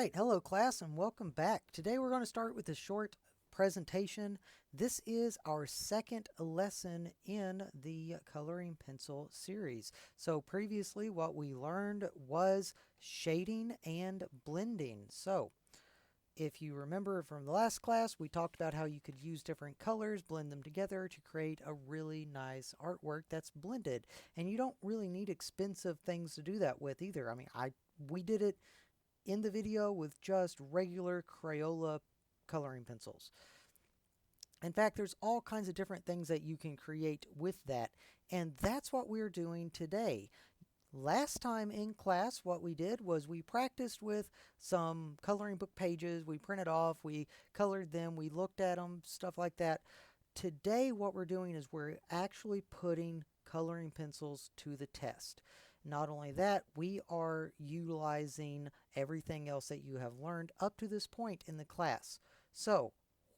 right, hello class and welcome back. Today we're going to start with a short presentation. This is our second lesson in the coloring pencil series. So previously what we learned was shading and blending. So if you remember from the last class, we talked about how you could use different colors, blend them together to create a really nice artwork that's blended. And you don't really need expensive things to do that with either. We did it in the video with just regular Crayola coloring pencils. In fact, there's all kinds of different things that you can create with that, and that's what we're doing today. Last time in class, what we did was we practiced with some coloring book pages. We printed off, we colored them, we looked at them, stuff like that. Today, what we're doing is we're actually putting coloring pencils to the test. Not only that, we are utilizing everything else that you have learned up to this point in the class. So,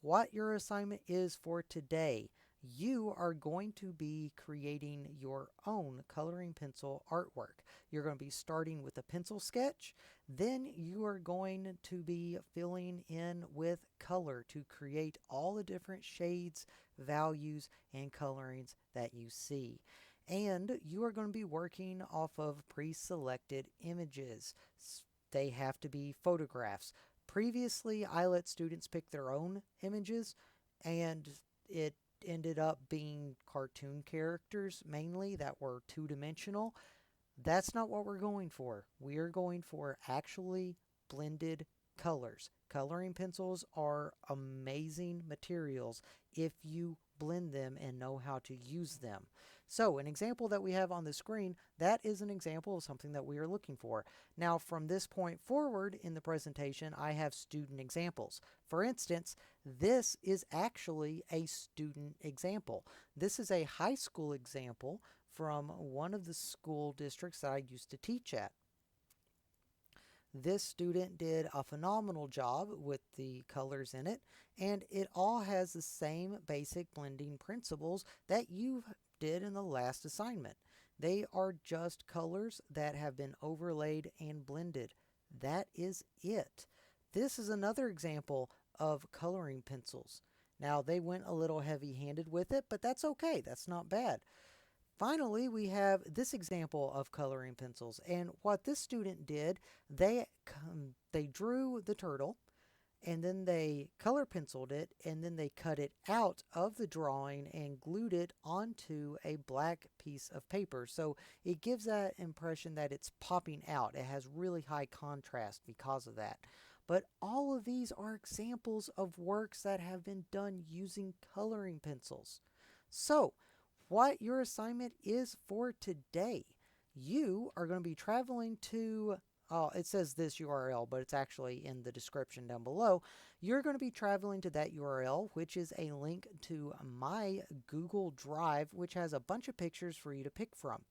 what your assignment is for today, you are going to be creating your own coloring pencil artwork. You're going to be starting with a pencil sketch, then you are going to be filling in with color to create all the different shades, values, and colorings that you see. And you are going to be working off of pre-selected images. They have to be photographs. Previously, I let students pick their own images, and it ended up being cartoon characters mainly that were two-dimensional. That's not what we're going for. We are going for actually blended colors. Coloring pencils are amazing materials if you blend them and know how to use them. So an example that we have on the screen, that is an example of something that we are looking for. Now from this point forward in the presentation, I have student examples. For instance, this is actually a student example. This is a high school example from one of the school districts that I used to teach at. This student did a phenomenal job with the colors in it, and it all has the same basic blending principles that you did in the last assignment. They are just colors that have been overlaid and blended. That is it. This is another example of coloring pencils. Now, they went a little heavy-handed with it, but that's okay. That's not bad. Finally, we have this example of coloring pencils, and what this student did, they drew the turtle, and then they color penciled it, and then they cut it out of the drawing and glued it onto a black piece of paper. So it gives that impression that it's popping out. It has really high contrast because of that. But all of these are examples of works that have been done using coloring pencils. So, what your assignment is for today. You are going to be traveling to, it says this URL, but it's actually in the description down below. You're going to be traveling to that URL, which is a link to my Google Drive, which has a bunch of pictures for you to pick from.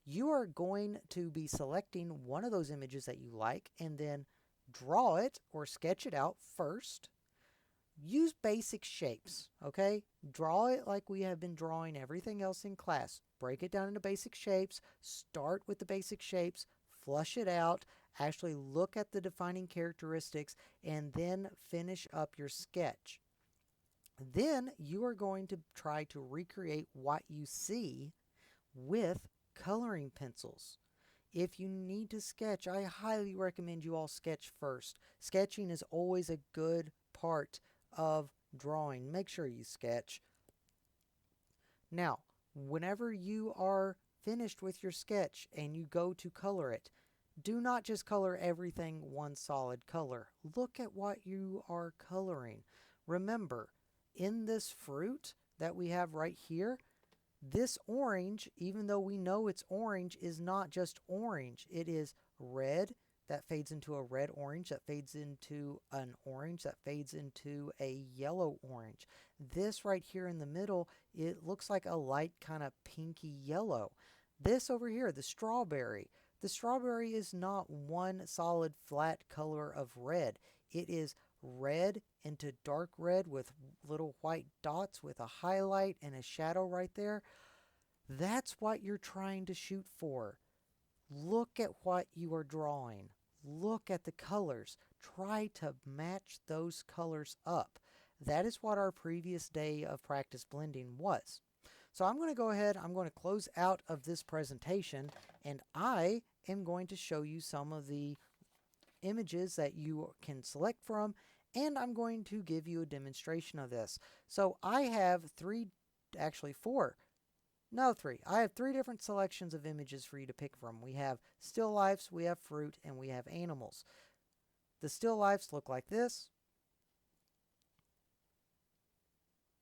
You are going to be selecting one of those images that you like and then draw it or sketch it out first. Use basic shapes, okay? Draw it like we have been drawing everything else in class. Break it down into basic shapes. Start with the basic shapes. Flush it out. Actually look at the defining characteristics and then finish up your sketch. Then you are going to try to recreate what you see with coloring pencils. If you need to sketch, I highly recommend you all sketch first. Sketching is always a good part of drawing. Make sure you sketch. Now, whenever you are finished with your sketch and you go to color it, do not just color everything one solid color. Look at what you are coloring. Remember, in this fruit that we have right here, this orange, even though we know it's orange, is not just orange. It is red that fades into a red orange, that fades into an orange, that fades into a yellow orange. This right here in the middle, it looks like a light kind of pinky yellow. This over here, the strawberry is not one solid flat color of red. It is red into dark red with little white dots with a highlight and a shadow right there. That's what you're trying to shoot for. Look at what you are drawing. look at the colors. Try to match those colors up. That is what our previous day of practice blending was. So I'm going to go ahead, I'm going to close out of this presentation, and I am going to show you some of the images that you can select from, and I'm going to give you a demonstration of this. So I have four. No, three. I have three different selections of images for you to pick from. We have still lifes, we have fruit, and we have animals. The still lifes look like this.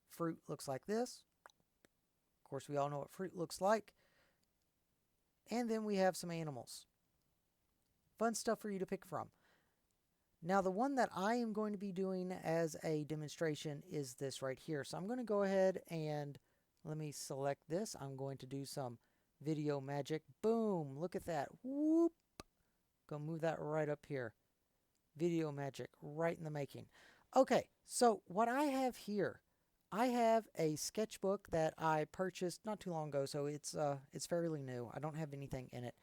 Fruit looks like this. Of course, we all know what fruit looks like. And then we have some animals. Fun stuff for you to pick from. Now, the one that I am going to be doing as a demonstration is this right here. So I'm going to go ahead and let me select this. I'm going to do some video magic. Boom! Look at that. Whoop! Go move that right up here. Video magic right in the making. Okay, so what I have here, I have a sketchbook that I purchased not too long ago, so it's fairly new. I don't have anything in it.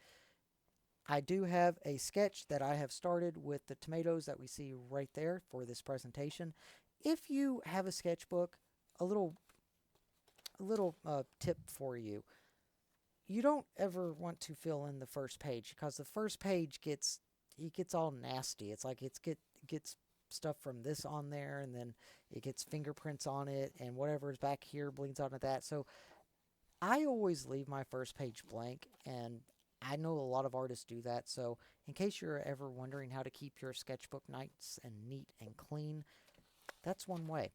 I do have a sketch that I have started with the tomatoes that we see right there for this presentation. If you have a sketchbook, a little tip for you. You don't ever want to fill in the first page because the first page gets all nasty. It's like it gets stuff from this on there, and then it gets fingerprints on it, and whatever is back here bleeds onto that. So I always leave my first page blank, and I know a lot of artists do that. So in case you're ever wondering how to keep your sketchbook nice and neat and clean, that's one way.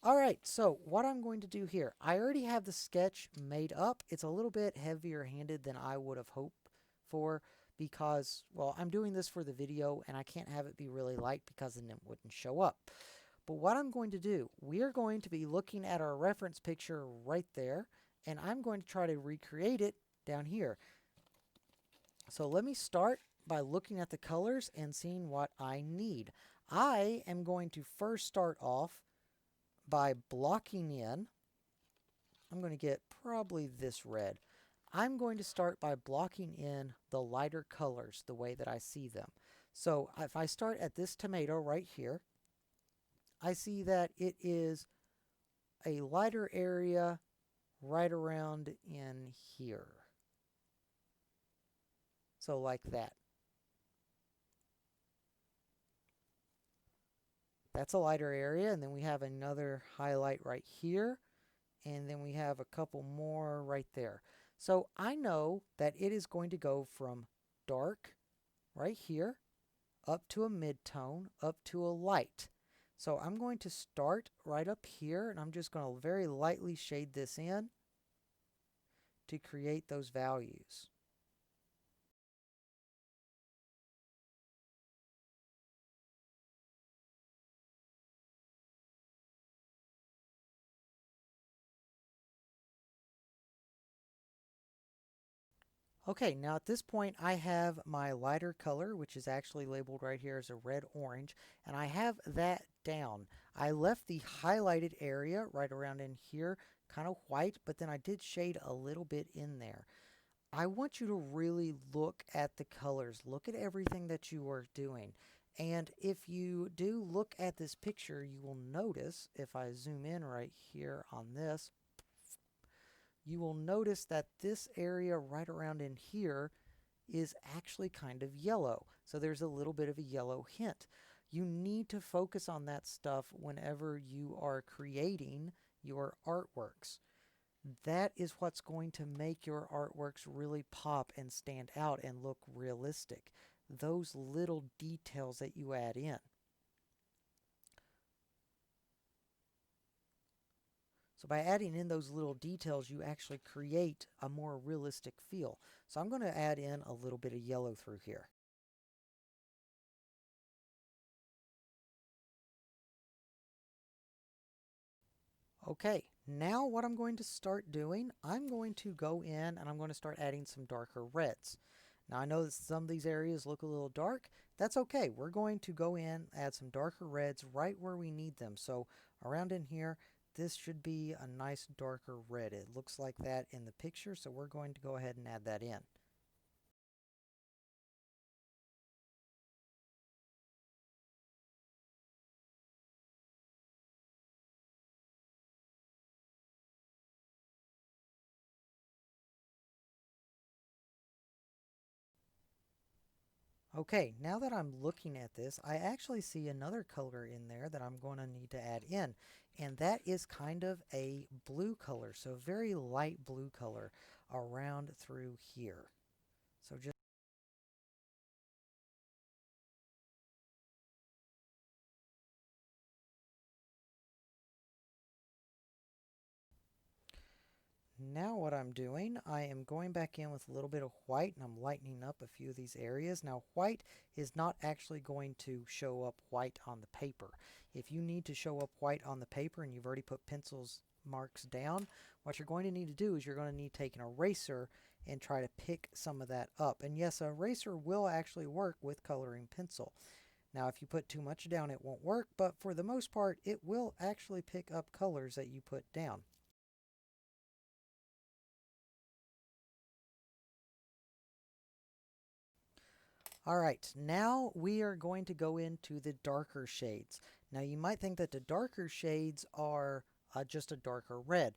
All right, so what I'm going to do here, I already have the sketch made up. It's a little bit heavier handed than I would have hoped for because, well, I'm doing this for the video and I can't have it be really light because then it wouldn't show up. But what I'm going to do, we are going to be looking at our reference picture right there, and I'm going to try to recreate it down here. So let me start by looking at the colors and seeing what I need. I am going to first start off by blocking in. I'm going to get probably this red. I'm going to start by blocking in the lighter colors the way that I see them. So if I start at this tomato right here, I see that it is a lighter area right around in here. So like that. That's a lighter area, and then we have another highlight right here, and then we have a couple more right there. So I know that it is going to go from dark right here up to a mid-tone up to a light. So I'm going to start right up here, and I'm just going to very lightly shade this in to create those values. Okay, now at this point I have my lighter color, which is actually labeled right here as a red-orange, and I have that down. I left the highlighted area right around in here kind of white, but then I did shade a little bit in there. I want you to really look at the colors. Look at everything that you are doing. And if you do look at this picture, you will notice, if I zoom in right here on this, you will notice that this area right around in here is actually kind of yellow. So there's a little bit of a yellow hint. You need to focus on that stuff whenever you are creating your artworks. That is what's going to make your artworks really pop and stand out and look realistic. Those little details that you add in. So by adding in those little details, you actually create a more realistic feel. So I'm going to add in a little bit of yellow through here. Okay, now what I'm going to start doing, I'm going to go in and I'm going to start adding some darker reds. Now I know that some of these areas look a little dark. That's okay. We're going to go in, add some darker reds right where we need them. So around in here, this should be a nice darker red. It looks like that in the picture, so we're going to go ahead and add that in. Okay, now that I'm looking at this, I actually see another color in there that I'm going to need to add in, and that is kind of a blue color, so very light blue color around through here. So just now what I'm doing, I am going back in with a little bit of white and I'm lightening up a few of these areas. Now white is not actually going to show up white on the paper. If you need to show up white on the paper and you've already put pencils marks down, what you're going to need to do is you're going to need to take an eraser and try to pick some of that up. And yes, an eraser will actually work with coloring pencil. Now if you put too much down it won't work, but for the most part it will actually pick up colors that you put down. All right, now we are going to go into the darker shades. Now you might think that the darker shades are just a darker red,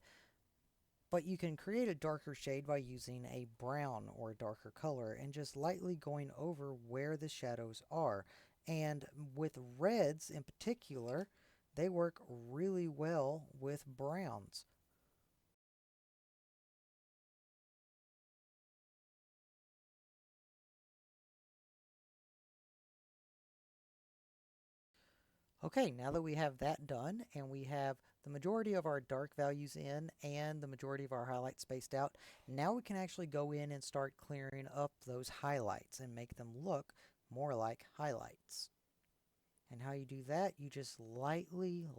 but you can create a darker shade by using a brown or a darker color and just lightly going over where the shadows are. And with reds in particular, they work really well with browns. Okay, now that we have that done and we have the majority of our dark values in and the majority of our highlights spaced out, now we can actually go in and start clearing up those highlights and make them look more like highlights. And how you do that, you just lightly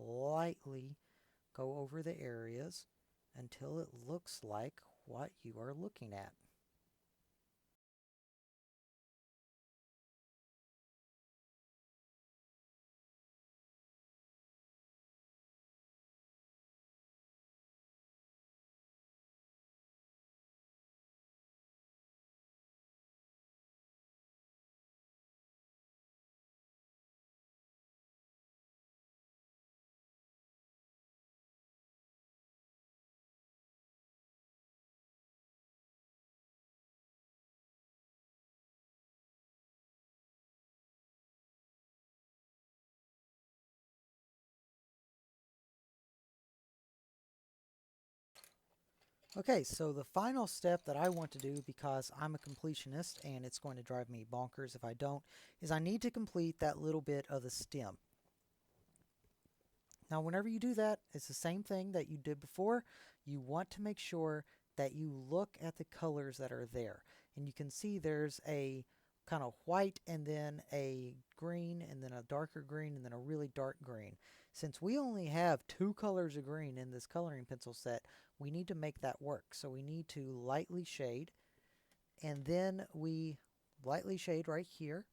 go over the areas until it looks like what you are looking at. Okay, so the final step that I want to do, because I'm a completionist and it's going to drive me bonkers if I don't, is I need to complete that little bit of the stem. Now, whenever you do that, it's the same thing that you did before. You want to make sure that you look at the colors that are there. And you can see there's a kind of white and then a green and then a darker green and then a really dark green. Since we only have two colors of green in this coloring pencil set, we need to make that work. So we need to lightly shade, and then we lightly shade right here,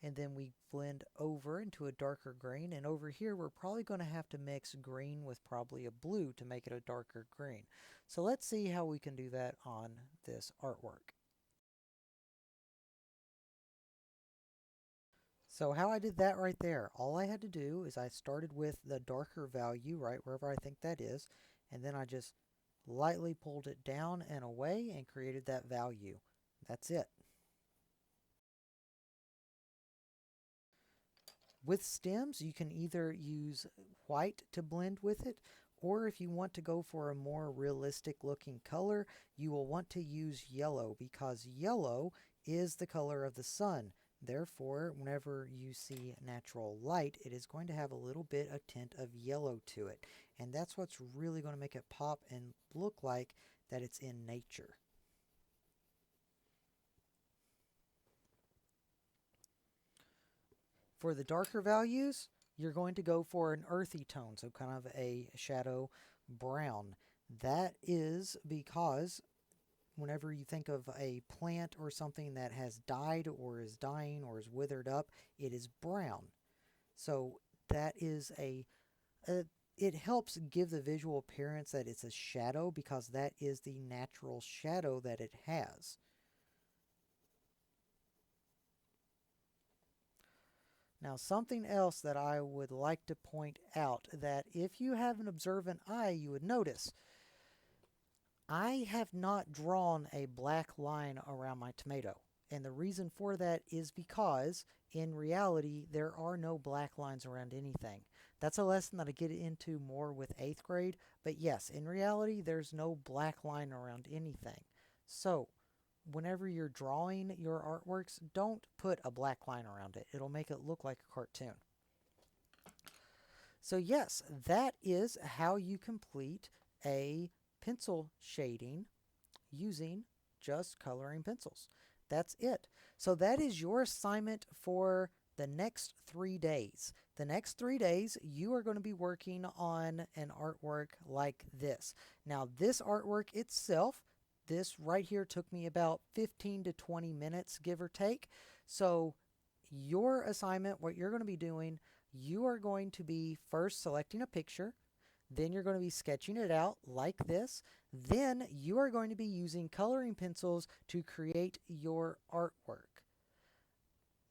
and then we blend over into a darker green, and over here we're probably going to have to mix green with probably a blue to make it a darker green. So let's see how we can do that on this artwork. So how I did that right there, all I had to do is I started with the darker value right wherever I think that is, and then I just lightly pulled it down and away and created that value. That's it. With stems, you can either use white to blend with it, or if you want to go for a more realistic looking color, you will want to use yellow, because yellow is the color of the sun. Therefore, whenever you see natural light, it is going to have a little bit of tint of yellow to it. And that's what's really going to make it pop and look like that it's in nature. For the darker values, you're going to go for an earthy tone, so kind of a shadow brown. That is because whenever you think of a plant or something that has died or is dying or is withered up, it is brown. So that is a it helps give the visual appearance that it's a shadow because that is the natural shadow that it has. Now, something else that I would like to point out that if you have an observant eye, you would notice I have not drawn a black line around my tomato. And the reason for that is because in reality, there are no black lines around anything. That's a lesson that I get into more with 8th grade. But yes, in reality, there's no black line around anything. So whenever you're drawing your artworks, don't put a black line around it. It'll make it look like a cartoon. So yes, that is how you complete a pencil shading using just coloring pencils. That's it. So that is your assignment for the next 3 days. The next 3 days, you are going to be working on an artwork like this. Now, this artwork itself, this right here took me about 15 to 20 minutes, give or take. So your assignment, what you're going to be doing, you are going to be first selecting a picture. Then you're going to be sketching it out like this. Then you are going to be using coloring pencils to create your artwork.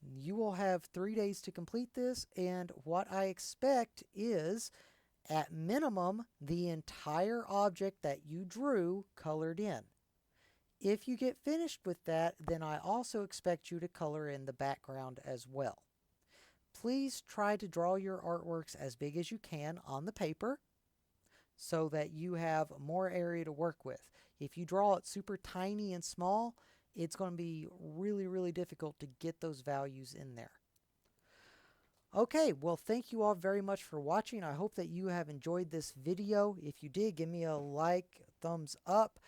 You will have 3 days to complete this, and what I expect is, at minimum, the entire object that you drew colored in. If you get finished with that, then I also expect you to color in the background as well. Please try to draw your artworks as big as you can on the paper so that you have more area to work with. If you draw it super tiny and small, it's going to be really, really difficult to get those values in there. Okay, well, thank you all very much for watching. I hope that you have enjoyed this video. If you did, give me a like, thumbs up.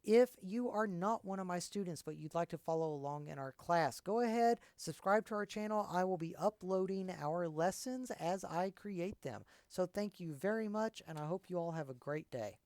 If you are not one of my students but you'd like to follow along in our class, go ahead, subscribe to our channel. I will be uploading our lessons as I create them. So thank you very much, and I hope you all have a great day.